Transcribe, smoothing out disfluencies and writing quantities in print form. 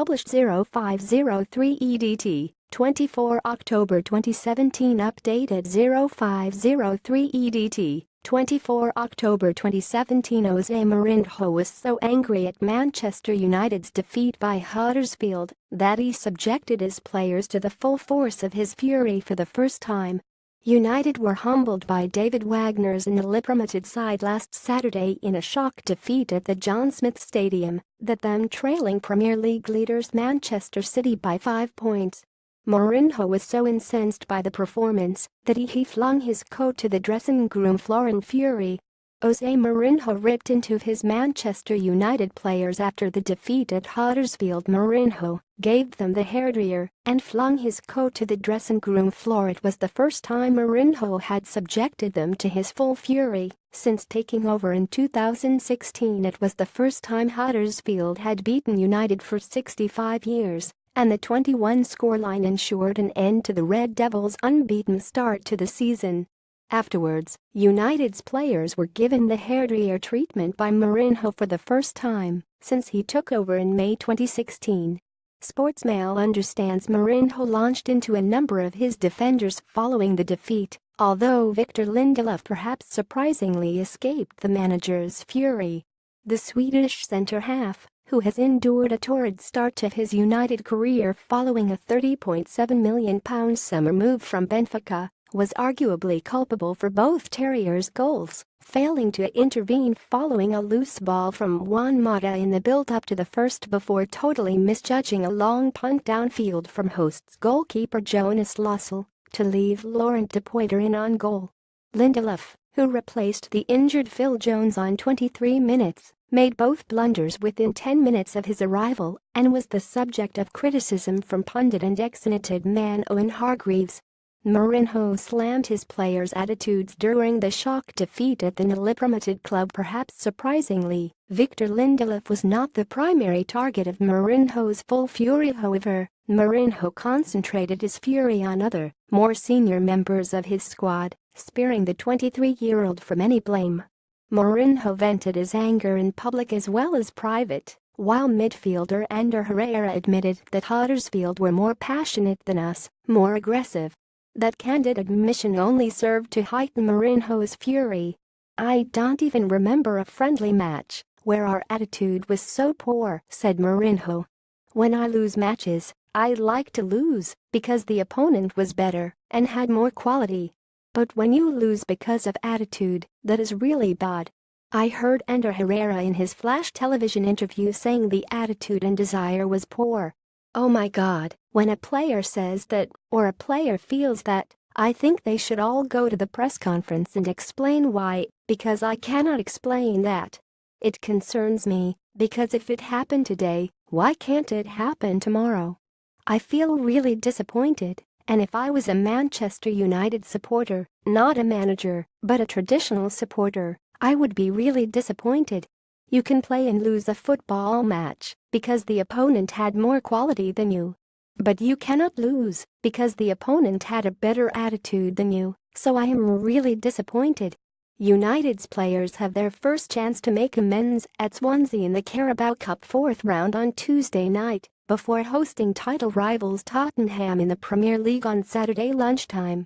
published 0503 EDT, 24 October 2017 updated 0503 EDT, 24 October 2017 Jose Mourinho was so angry at Manchester United's defeat by Huddersfield that he subjected his players to the full force of his fury for the first time. United were humbled by David Wagners and the newly-promoted side last Saturday in a shock defeat at the John Smith Stadium, them trailing Premier League leaders Manchester City by 5 points. Mourinho was so incensed by the performance that he flung his coat to the dressing room floor in fury. Jose Mourinho ripped into his Manchester United players after the defeat at Huddersfield. Mourinho gave them the hairdryer and flung his coat to the dressing room floor. It was the first time Mourinho had subjected them to his full fury since taking over in 2016. It was the first time Huddersfield had beaten United for 65 years, and the 21 scoreline ensured an end to the Red Devils' unbeaten start to the season. Afterwards, United's players were given the hairdryer treatment by Mourinho for the first time since he took over in May 2016. Sportsmail understands Mourinho launched into a number of his defenders following the defeat, although Victor Lindelof perhaps surprisingly escaped the manager's fury. The Swedish centre-half, who has endured a torrid start to his United career following a £30.7 million summer move from Benfica, was arguably culpable for both Terriers' goals, failing to intervene following a loose ball from Juan Mata in the build-up to the first before totally misjudging a long punt downfield from hosts goalkeeper Jonas Lossell to leave Laurent de Poitre in on goal. Lindelof, who replaced the injured Phil Jones on 23 minutes, made both blunders within 10 minutes of his arrival and was the subject of criticism from pundit and ex-United man Owen Hargreaves. Mourinho slammed his players' attitudes during the shock defeat at the newly-promoted club. Perhaps surprisingly, Victor Lindelof was not the primary target of Mourinho's full fury. However, Mourinho concentrated his fury on other, more senior members of his squad, sparing the 23-year-old from any blame. Mourinho vented his anger in public as well as private, while midfielder Ander Herrera admitted that Huddersfield were more passionate than us, more aggressive. That candid admission only served to heighten Mourinho's fury. "I don't even remember a friendly match where our attitude was so poor," said Mourinho. "When I lose matches, I like to lose because the opponent was better and had more quality. But when you lose because of attitude, that is really bad." I heard Ander Herrera in his flash television interview saying the attitude and desire was poor. Oh my God, when a player says that, or a player feels that, I think they should all go to the press conference and explain why, because I cannot explain that. It concerns me, because if it happened today, why can't it happen tomorrow? I feel really disappointed, and if I was a Manchester United supporter, not a manager, but a traditional supporter, I would be really disappointed. You can play and lose a football match because the opponent had more quality than you. But you cannot lose because the opponent had a better attitude than you, so I am really disappointed. United's players have their first chance to make amends at Swansea in the Carabao Cup fourth round on Tuesday night, before hosting title rivals Tottenham in the Premier League on Saturday lunchtime.